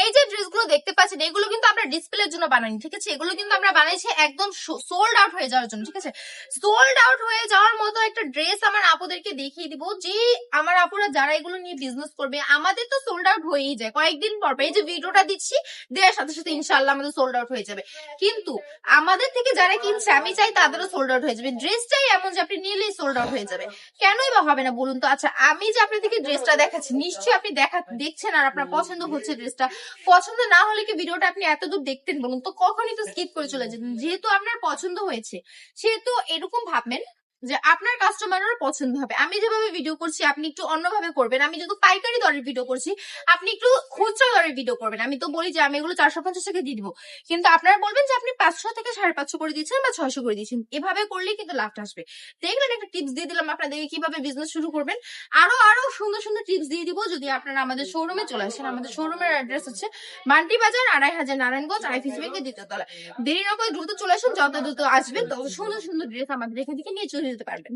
এই যে ড্রেসগুলো দেখতে পাচ্ছেন এগুলো কিন্তু আমরা ডিসপ্লের জন্য বানাইনি, ঠিক আছে? এগুলো কিন্তু আমরা বানাইছি একদম সোল্ড আউট হয়ে যাওয়ার জন্য, ঠিক আছে? সোল্ড আউট হয়ে যাওয়ার মতো একটা ড্রেস আমার আপুদেরকে দেখিয়ে দিব, যে আমার আপুরা যারা এগুলো নিয়ে বিজনেস করবে। আমাদের তো সোল্ড আউট হয়েই যায় কয়েকদিন পর। এই যে ভিডিওটা দিচ্ছি দেওয়ার সাথে সাথে ইনশাআল্লাহ আমাদের সোল্ড আউট হয়ে যাবে, কিন্তু আমাদের থেকে যারা কিনছে আমি চাই তাদেরও সোল্ড আউট হয়ে যাবে। ড্রেসটাই এমন যে আপনি নিলেই সোল্ড আউট হয়ে যাবে, কেনই বা হবে না বলুন তো? আচ্ছা, আমি যে আপনার থেকে ড্রেসটা দেখাচ্ছি নিশ্চয়ই আপনি দেখছেন আর আপনার পছন্দ হচ্ছে ড্রেসটা। পছন্দ না হলে কি ভিডিওটা আপনি এতদূর দেখতেন বলুন তো? কখনই তো স্কিপ করে চলে যেতেন। যেহেতু আপনার পছন্দ হয়েছে সেহেতু এরকম ভাববেন যে আপনার কাস্টমারেরও পছন্দ হবে। আমি যেভাবে ভিডিও করছি আপনি একটু অন্যভাবে করবেন। আমি যেহেতু পাইকারি দরের ভিডিও করছি, আপনি একটু খুচরা দরের ভিডিও করবেন। আমি তো বলি যে আমি এগুলো 450 টাকা দিয়ে দিব, কিন্তু আপনারা বলবেন যে আপনি 500 থেকে 550 করে দিচ্ছেন বা 600 করে দিচ্ছেন। এভাবে করলেই কিন্তু লাভটা আসবে। দেখলেন, একটা টিপস দিয়ে দিলাম আপনাদেরকে কিভাবে বিজনেস শুরু করবেন। আরো আরো সুন্দর সুন্দর টিপস দিয়ে দিব যদি আপনারা আমাদের শোরুমে চলে আসেন। আমাদের শোরুমের অ্যাড্রেস হচ্ছে মান্টি বাজার, 2500 নারায়ণগঞ্জ, আইফিস ব্যাংকের দ্বিতীয় তলায়। দেরি না করে দ্রুত চলে আসুন, যত দ্রুত আসবেন তত সুন্দর সুন্দর ড্রেস আমাদের এখান থেকে নিয়ে চলে যেতে পারবেন।